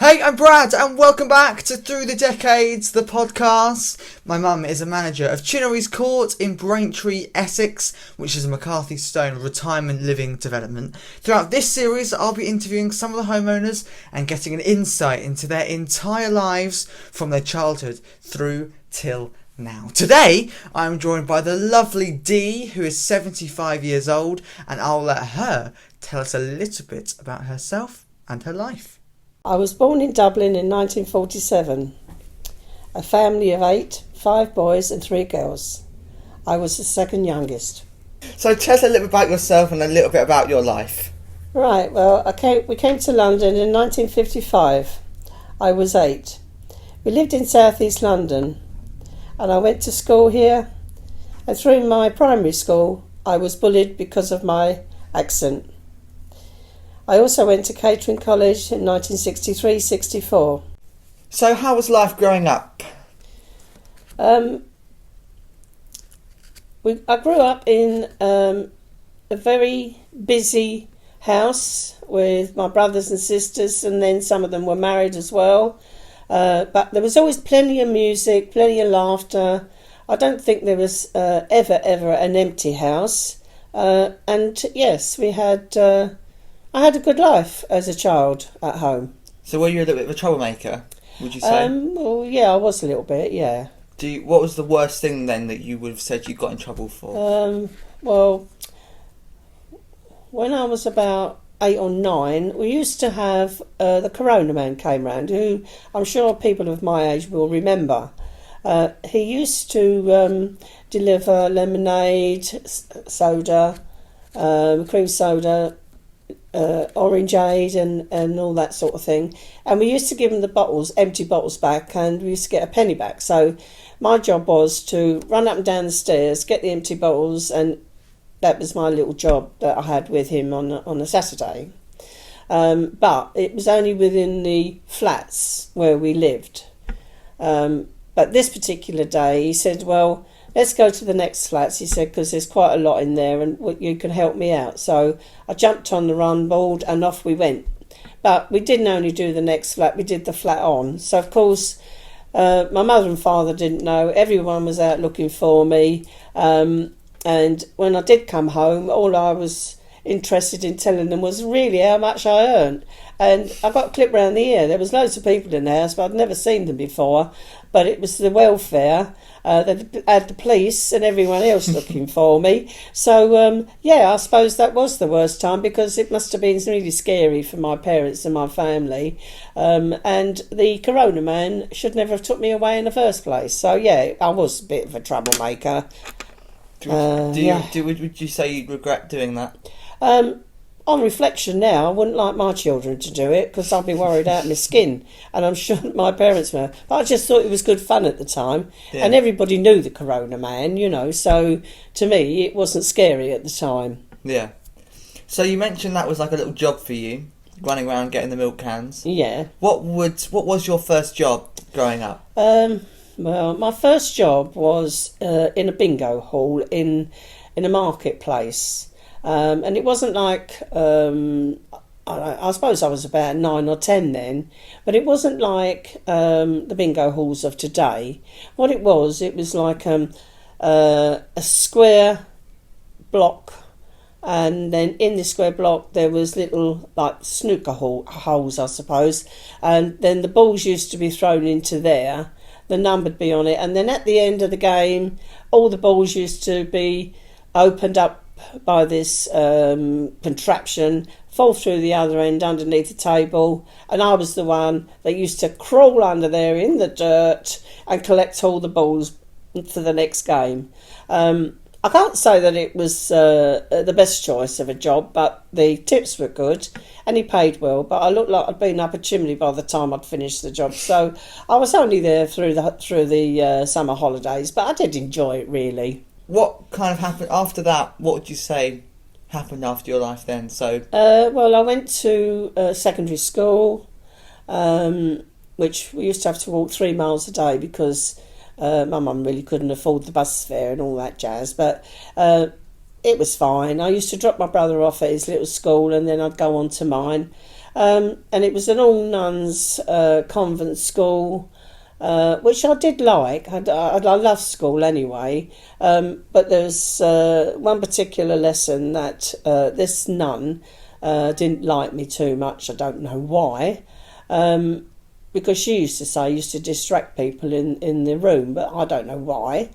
Hey, I'm Brad, and welcome back to Through the Decades, the podcast. My mum is a manager of Chinnery's Court in Braintree, Essex, which is a McCarthy Stone retirement living development. Throughout this series, I'll be interviewing some of the homeowners and getting an insight into their entire lives from their childhood through till now. Today, I'm joined by the lovely Dee, who is 75 years old, and I'll let her tell us a little bit about herself and her life. I was born in Dublin in 1947. A family of 8, 5 boys and 3 girls. I was the second youngest. So tell us a little bit about yourself and a little bit about your life. Right, well, we came to London in 1955. I was 8. We lived in South East London, and I went to school here. And through my primary school, I was bullied because of my accent. I also went to Catering College in 1963-64. So how was life growing up? I grew up in a very busy house with my brothers and sisters, and then some of them were married as well. But there was always plenty of music, plenty of laughter. I don't think there was ever an empty house. And yes, I had a good life as a child at home. So were you a little bit of a troublemaker, would you say? Well, yeah, I was a little bit, yeah. What was the worst thing then that you would have said you got in trouble for? Well, when I was about 8 or 9, we used to have the Corona Man came round, who I'm sure people of my age will remember. He used to deliver lemonade, soda, cream soda, orangeade and all that sort of thing, and we used to give them the bottles, empty bottles back, and we used to get a penny back. So my job was to run up and down the stairs, get the empty bottles, and that was my little job that I had with him on a Saturday. But it was only within the flats where we lived. But this particular day he said, well, let's go to the next flats, he said, because there's quite a lot in there and you can help me out. So I jumped on the run board and off we went. But we didn't only do the next flat, we did the flat on. So, of course, my mother and father didn't know. Everyone was out looking for me. And when I did come home, all I was interested in telling them was really how much I earned. And I got a clip round the ear. There was loads of people in the house, but I'd never seen them before. But it was the welfare. They had the police and everyone else looking for me. So, yeah, I suppose that was the worst time, because it must have been really scary for my parents and my family. And the Corona Man should never have took me away in the first place. So, yeah, I was a bit of a troublemaker. Would you say you'd regret doing that? On reflection now, I wouldn't like my children to do it, because I'd be worried out my skin, and I'm sure my parents were. But I just thought it was good fun at the time, and everybody knew the Corona Man, so to me it wasn't scary at the time. Yeah. So you mentioned that was like a little job for you, running around getting the milk cans. Yeah. What was your first job growing up? Well, my first job was in a bingo hall in a marketplace. And it wasn't like, I suppose I was about 9 or 10 then, but it wasn't like the bingo halls of today. What it was like a square block, and then in the square block there was little like snooker holes, I suppose, and then the balls used to be thrown into there, the number would be on it, and then at the end of the game all the balls used to be opened up by this contraption, fall through the other end underneath the table, and I was the one that used to crawl under there in the dirt and collect all the balls for the next game. I can't say that it was the best choice of a job, but the tips were good and he paid well, but I looked like I'd been up a chimney by the time I'd finished the job. So I was only there through the summer holidays, but I did enjoy it really. What kind of happened after that? What would you say happened after your life then? So, well, I went to secondary school, which we used to have to walk 3 miles a day because my mum really couldn't afford the bus fare and all that jazz. But it was fine. I used to drop my brother off at his little school and then I'd go on to mine. And it was an all-nuns convent school, which I did like. I love school anyway. But there's one particular lesson that this nun didn't like me too much. I don't know why. Because she used to say I used to distract people in the room, but I don't know why.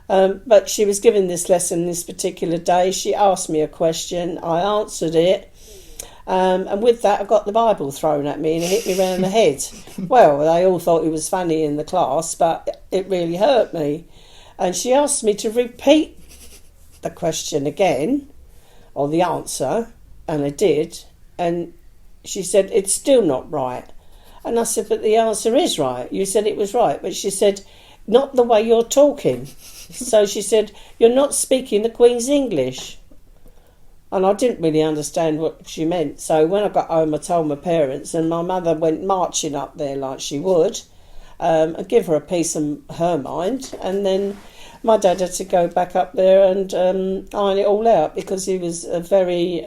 But she was giving this lesson this particular day. She asked me a question. I answered it. And with that, I got the Bible thrown at me and it hit me round the head. Well, they all thought it was funny in the class, but it really hurt me. And she asked me to repeat the question again, or the answer, and I did. And she said, it's still not right. And I said, but the answer is right. You said it was right. But she said, not the way you're talking. So she said, you're not speaking the Queen's English. And I didn't really understand what she meant. So when I got home, I told my parents, and my mother went marching up there like she would, and give her a piece of her mind. And then my dad had to go back up there and iron it all out, because he was a very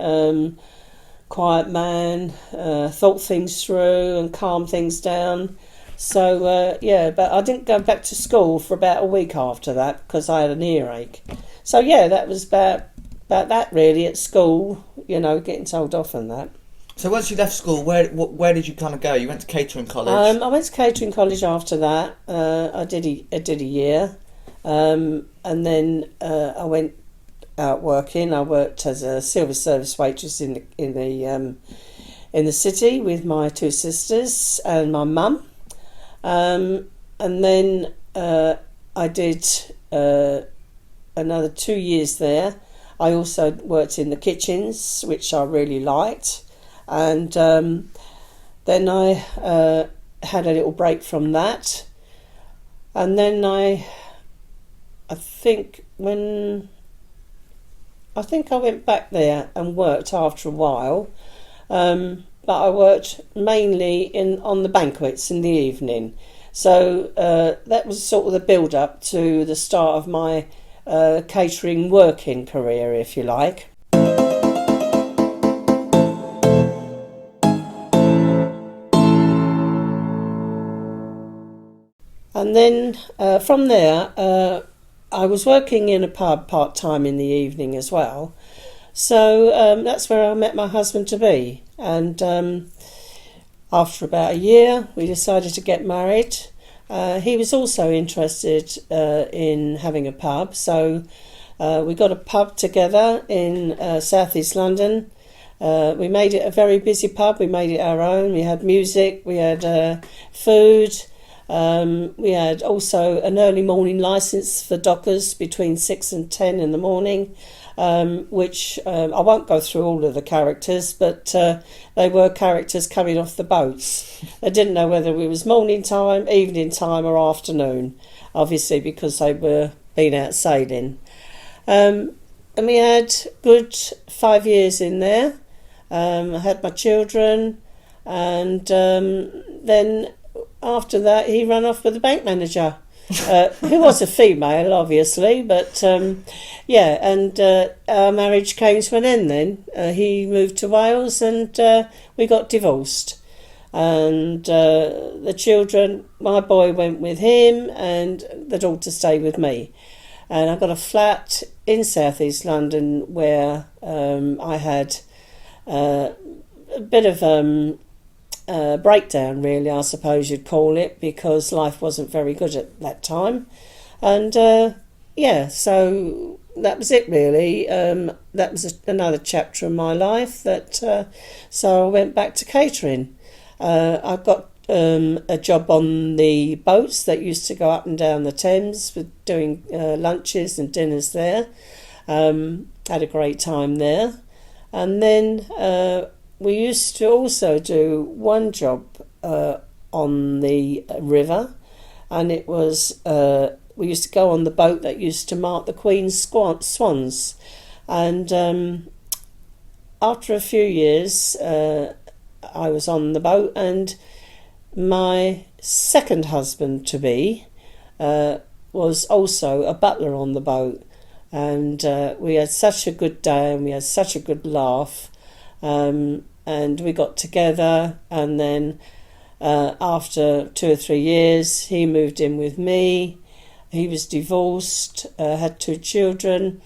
quiet man, thought things through and calmed things down. So, but I didn't go back to school for about a week after that because I had an earache. So, that was about that really at school, getting told off and that. So once you left school, where did you kind of go? You went to catering college? I went to catering college after that. I did a year. And then I went out working. I worked as a silver service waitress in the city with my two sisters and my mum. And then I did another 2 years there. I also worked in the kitchens, which I really liked. And then I had a little break from that. And then I think I went back there and worked after a while. But I worked mainly on the banquets in the evening. So that was sort of the build-up to the start of my catering working career, if you like. And then from there, I was working in a pub part-time in the evening as well. So that's where I met my husband-to-be. And after about a year, we decided to get married. He was also interested in having a pub. So we got a pub together in South East London. We made it a very busy pub. We made it our own. We had music. We had food. We had also an early morning licence for dockers between 6 and 10 in the morning, which I won't go through all of the characters, but they were characters coming off the boats. They didn't know whether it was morning time, evening time or afternoon, obviously because they were being out sailing. And we had good 5 years in there. I had my children, and then after that he ran off with the bank manager, who was a female obviously, but our marriage came to an end then. He moved to Wales and we got divorced, and the children, my boy went with him and the daughter stayed with me, and I got a flat in South East London where I had a bit of breakdown, really, I suppose you'd call it, because life wasn't very good at that time. And so that was it, really. That was another chapter in my life. So I went back to catering. I got a job on the boats that used to go up and down the Thames, with doing lunches and dinners there. Had a great time there. And then we used to also do one job on the river, and it was we used to go on the boat that used to mark the Queen's swans. And after a few years, I was on the boat, and my second husband-to-be was also a butler on the boat. And we had such a good day and we had such a good laugh. and we got together, and then after 2 or 3 years he moved in with me. He was divorced, had 2 children.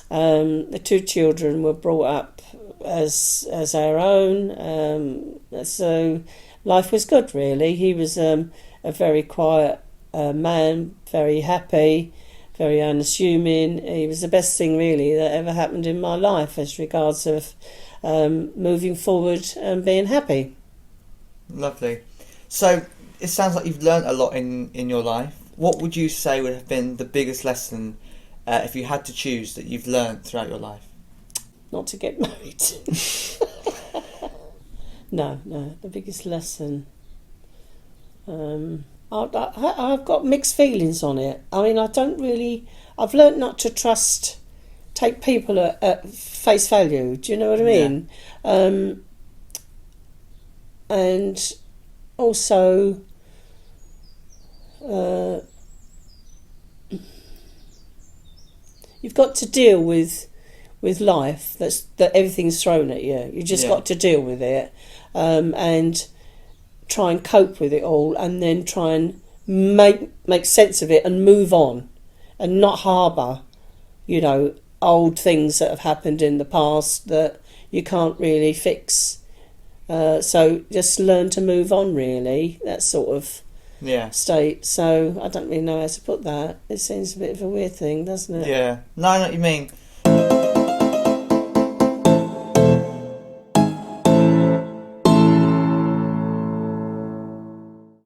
The 2 children were brought up as our own, so life was good, really. He was a very quiet man, very happy, very unassuming. He was the best thing really that ever happened in my life as regards of moving forward and being happy. Lovely. So it sounds like you've learnt a lot in your life. What would you say would have been the biggest lesson, if you had to choose, that you've learnt throughout your life? Not to get married. No, the biggest lesson. I've got mixed feelings on it. I mean, I've learnt not to take people at face value. Do you know what I mean? Yeah. And also, you've got to deal with life. That everything's thrown at you. You just got to deal with it, and try and cope with it all, and then try and make sense of it and move on, and not harbour, old things that have happened in the past that you can't really fix. So just learn to move on, really. That sort of state. So I don't really know how to put that. It seems a bit of a weird thing, doesn't it? Yeah. No, I know what you mean.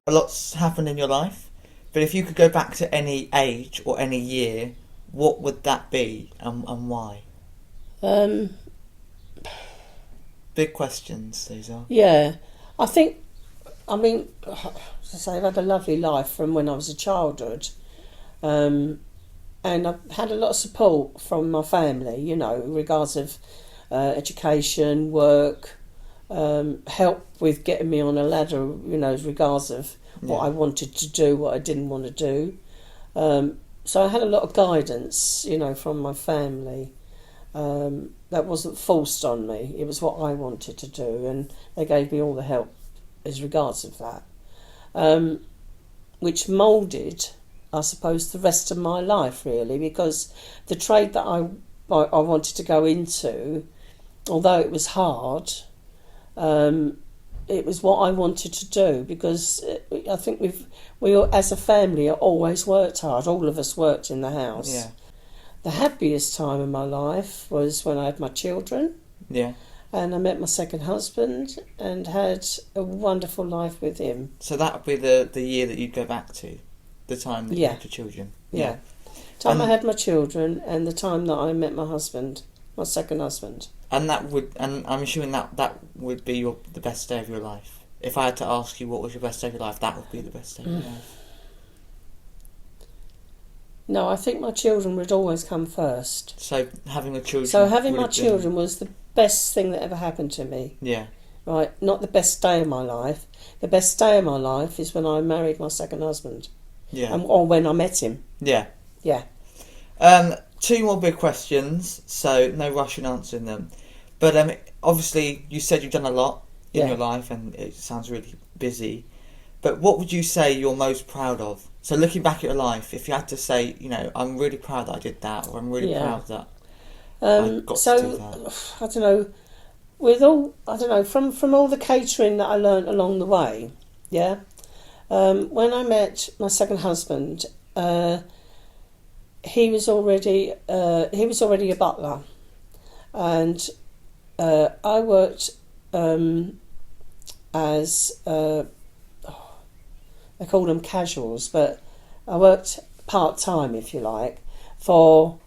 A lot's happened in your life, but if you could go back to any age or any year, what would that be, and why? Big questions, these are. Yeah, as I say, I've had a lovely life from when I was a childhood, and I've had a lot of support from my family, in regards of education, work, help with getting me on a ladder, as regards of what I wanted to do, what I didn't want to do. So I had a lot of guidance, from my family. That wasn't forced on me. It was what I wanted to do, and they gave me all the help as regards of that, which moulded, I suppose, the rest of my life, really, because the trade that I wanted to go into, although it was hard, it was what I wanted to do, because I think we all, as a family, always worked hard. All of us worked in the house. Yeah. The happiest time in my life was when I had my children. Yeah. And I met my second husband and had a wonderful life with him. So that would be the year that you'd go back to, the time that you had your children. Yeah. Time I had my children and the time that I met my husband, my second husband. And I'm assuming that would be the best day of your life. If I had to ask you what was your best day of your life, that would be the best day of your life. No, I think my children would always come first. So having my children was the best thing that ever happened to me. Yeah. Right, not the best day of my life. The best day of my life is when I married my second husband. Yeah. Or when I met him. Yeah. Yeah. 2 more big questions, so no rush in answering them. But obviously, you said you've done a lot in your life, and it sounds really busy. But what would you say you're most proud of? So looking back at your life, if you had to say, I'm really proud that I did that, or I'm really proud that I got to do that. I don't know, from all the catering that I learnt along the way, when I met my second husband, he was already a butler, and I worked as they call them casuals, but I worked part-time, if you like, for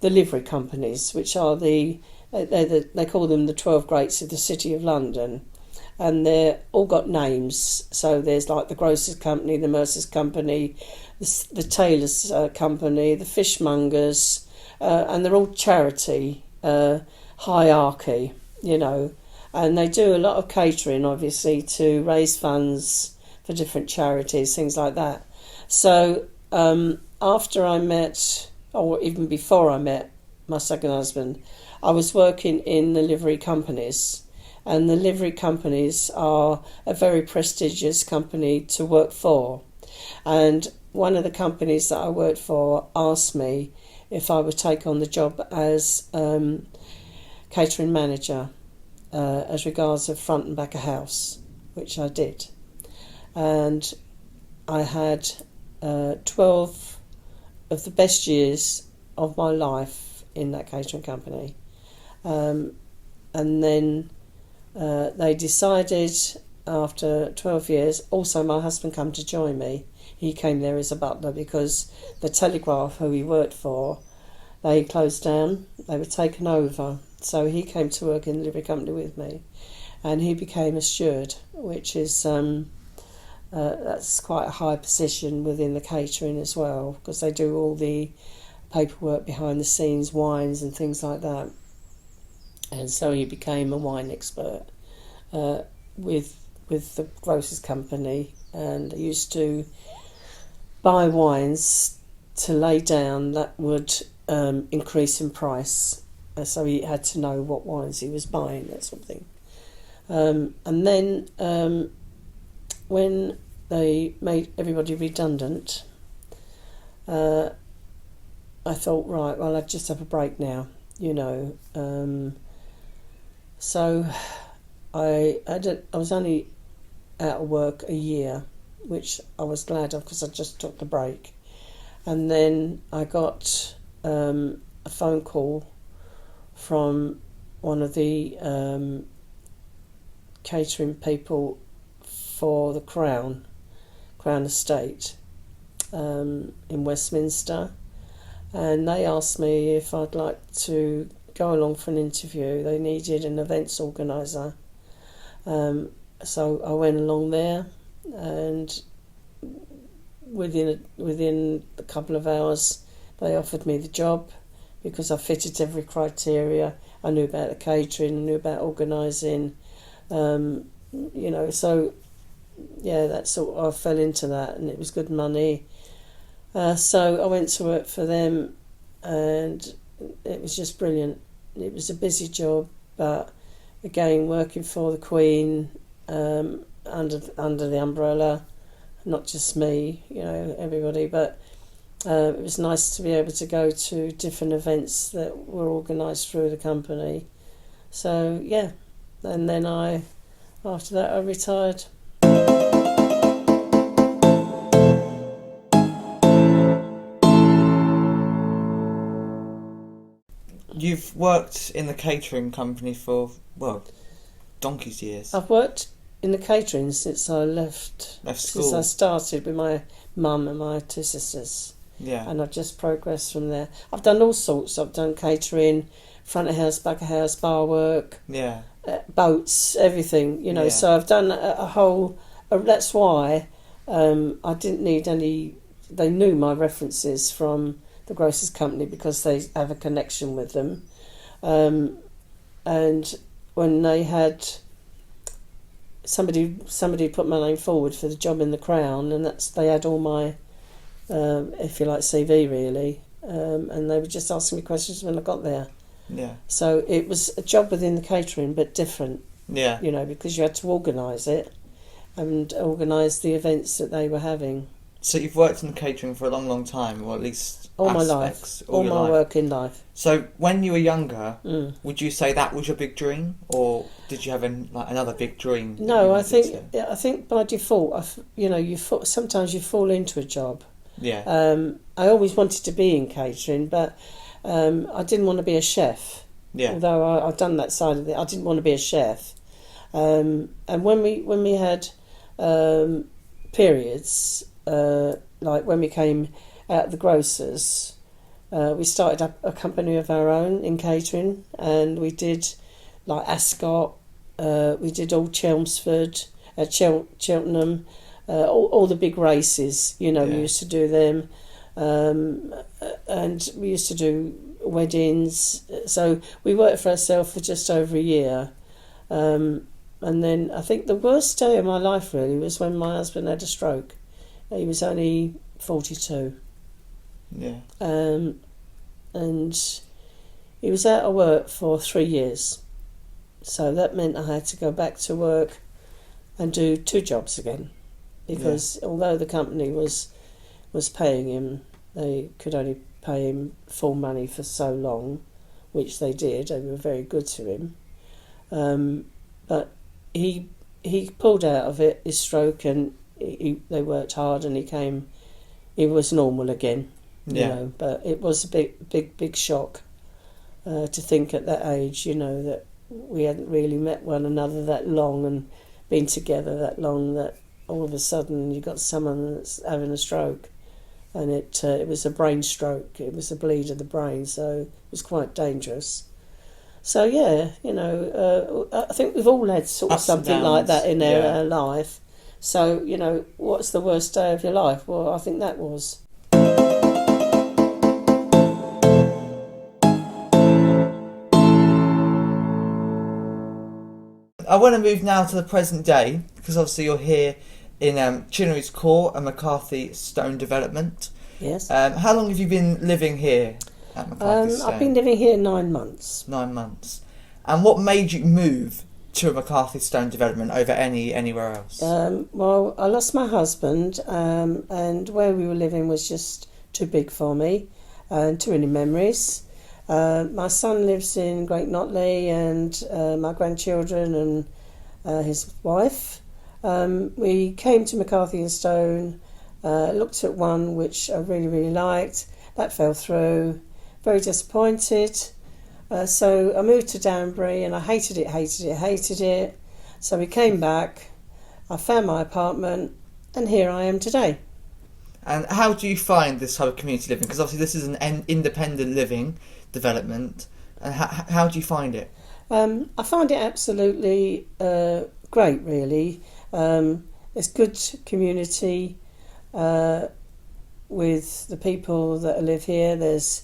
the livery companies, which are they call them the 12 Greats of the City of London, and they're all got names. So there's like the Grocers' Company, the Mercer's Company, the Tailors' Company, the Fishmongers, and they're all charity hierarchy, and they do a lot of catering, obviously, to raise funds for different charities, things like that. So after I met, or even before I met my second husband, I was working in the livery companies, and the livery companies are a very prestigious company to work for. And one of the companies that I worked for asked me if I would take on the job as catering manager as regards of front and back of house, which I did. And I had 12 of the best years of my life in that catering company. And then they decided after 12 years, also my husband came to join me. He came there as a butler because the Telegraph, who he worked for, they closed down, they were taken over. So he came to work in the livery company with me, and he became a steward, which is that's quite a high position within the catering as well, because they do all the paperwork behind the scenes, wines and things like that. And so he became a wine expert with the grocers company, and used to buy wines to lay down that would increase in price. So he had to know what wines he was buying, that sort of thing. And then when they made everybody redundant, I thought, right, well, I'd just have a break now, you know. So I was only out of work a year, which I was glad of because I just took the break. And then I got a phone call from one of the catering people for the Crown Estate in Westminster, and they asked me if I'd like to go along for an interview. They needed an events organiser, so I went along there, and within a couple of hours they offered me the job because I fitted every criteria. I knew about the catering, I knew about organising, you know, so yeah, that's sort of, I fell into that, and it was good money. So I went to work for them, and it was just brilliant. It was a busy job, but again, working for the Queen, under the umbrella, not just me, you know, everybody, but it was nice to be able to go to different events that were organised through the company. So yeah, and then after that I retired. You've worked in the catering company for, well, donkey's years. I've worked in the catering since I left school. Since I started with my mum and my two sisters. Yeah. And I've just progressed from there. I've done all sorts. I've done catering, front of house, back of house, bar work, Yeah. Boats, everything, you know. Yeah. So I've done a whole... that's why I didn't need any... They knew my references from the grocers company because they have a connection with them. And when they had... Somebody put my name forward for the job in the Crown, and they had all my... if you like, CV really, and they were just asking me questions when I got there. Yeah. So it was a job within the catering, but different. Yeah. You know, because you had to organise it and organise the events that they were having. So you've worked in catering for a long, long time, or at least all my aspects, life, all my life. working life. So when you were younger, would you say that was your big dream, or did you have another big dream? No, I think by default, sometimes you fall into a job. Yeah. I always wanted to be in catering, but I didn't want to be a chef. Yeah. Although I've done that side of it, I didn't want to be a chef. And when we had periods, like when we came out of the grocers, we started up a company of our own in catering, and we did like Ascot, we did all Chelmsford, Cheltenham, all the big races, you know. Yeah. We used to do them, and we used to do weddings. So we worked for ourselves for just over a year, and then I think the worst day of my life really was when my husband had a stroke. He was only 42. Yeah. And he was out of work for 3 years. So that meant I had to go back to work and do 2 jobs again, because although the company was paying him, they could only pay him full money for so long, which they did. They were very good to him. But he pulled out of it, his stroke, and they worked hard, and he was normal again. You know, but it was a big shock to think at that age, you know, that we hadn't really met one another that long and been together that long, that all of a sudden you got someone that's having a stroke, and it was a brain stroke. It was a bleed of the brain, so it was quite dangerous. So yeah, you know, I think we've all had sort of something like that in our life. So, you know, what's the worst day of your life? Well, I think that was. I want to move now to the present day, because obviously you're here in Chinnery's Court, a McCarthy Stone development. Yes. How long have you been living here at McCarthy Stone? I've been living here 9 months. 9 months. And what made you move to a McCarthy Stone development over anywhere else? Well, I lost my husband, and where we were living was just too big for me, and too many memories. My son lives in Great Notley, and my grandchildren and his wife. We came to McCarthy and Stone, looked at one which I really, really liked. That fell through. Very disappointed. So I moved to Danbury, and I hated it. So we came back. I found my apartment, and here I am today. And how do you find this type of community living? Because obviously this is an independent living development. And how do you find it? I find it absolutely great, really. It's good community with the people that live here. There's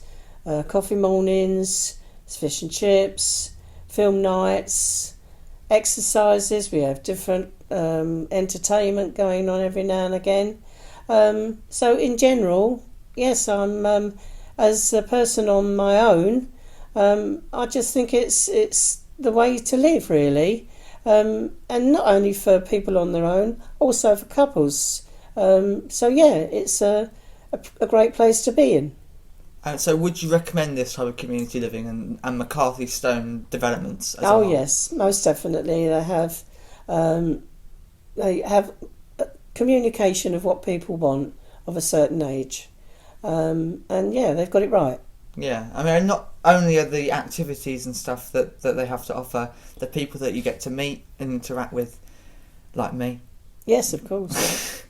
coffee mornings, there's fish and chips, film nights, exercises. We have different entertainment going on every now and again. So in general, yes, I'm as a person on my own. I just think it's the way to live, really, and not only for people on their own, also for couples. So yeah, it's a great place to be in. So would you recommend this type of community living and McCarthy Stone developments? Oh yes, most definitely. They have communication of what people want of a certain age, and yeah, they've got it right. Yeah, I mean, not only are the activities and stuff that they have to offer, the people that you get to meet and interact with, like me. Yes, of course.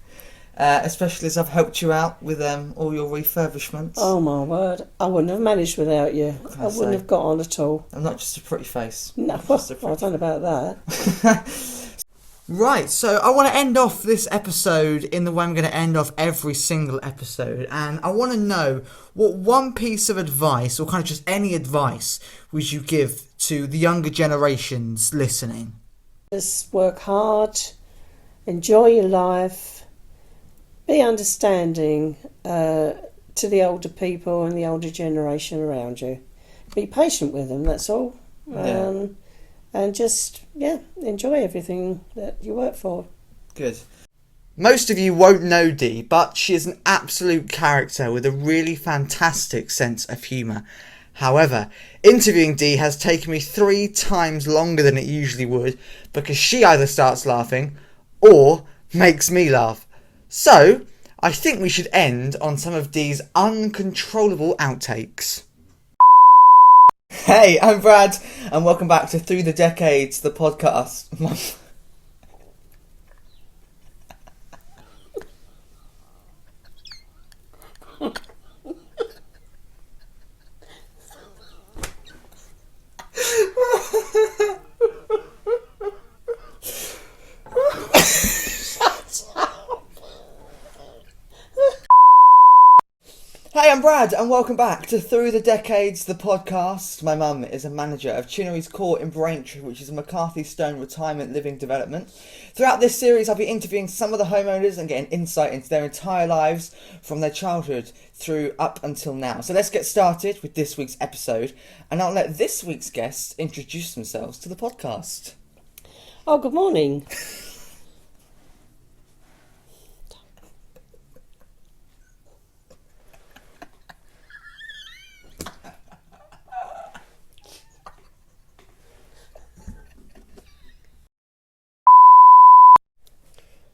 Especially as I've helped you out with all your refurbishments. Oh my word, I wouldn't have managed without you. I wouldn't have got on at all. I'm not just a pretty face. No, I don't know about that. Right, so I want to end off this episode in the way I'm going to end off every single episode, and I want to know what one piece of advice, or kind of just any advice, would you give to the younger generations listening? Just work hard, enjoy your life, be understanding to the older people and the older generation around you. Be patient with them, that's all. Yeah. And just, enjoy everything that you work for. Good. Most of you won't know Dee, but she is an absolute character with a really fantastic sense of humour. However, interviewing Dee has taken me 3 times longer than it usually would, because she either starts laughing or makes me laugh. So, I think we should end on some of Dee's uncontrollable outtakes. Hey, I'm Brad, and welcome back to Through the Decades, the podcast. Hey, I'm Brad, and welcome back to Through the Decades, the podcast. My mum is a manager of Chinnery's Court in Braintree, which is a McCarthy Stone retirement living development. Throughout this series, I'll be interviewing some of the homeowners and getting insight into their entire lives from their childhood through up until now. So let's get started with this week's episode, and I'll let this week's guests introduce themselves to the podcast. Oh, good morning.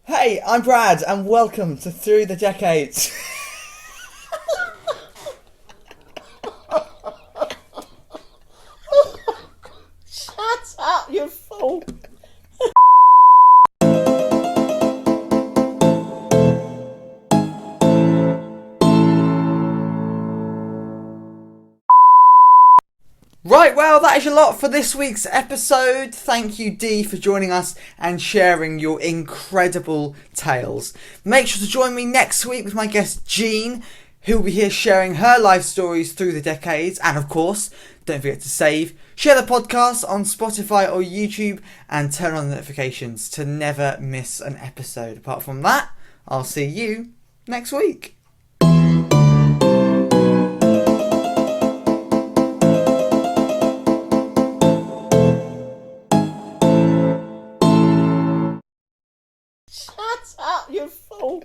Hey, I'm Brad, and welcome to Through the Decades. Shut up, you fool. Right, well, that is a lot for this week's episode. Thank you, Dee, for joining us and sharing your incredible tales. Make sure to join me next week with my guest, Jean, who will be here sharing her life stories through the decades. And of course, don't forget to save, share the podcast on Spotify or YouTube, and turn on the notifications to never miss an episode. Apart from that, I'll see you next week. Shut up, you fool.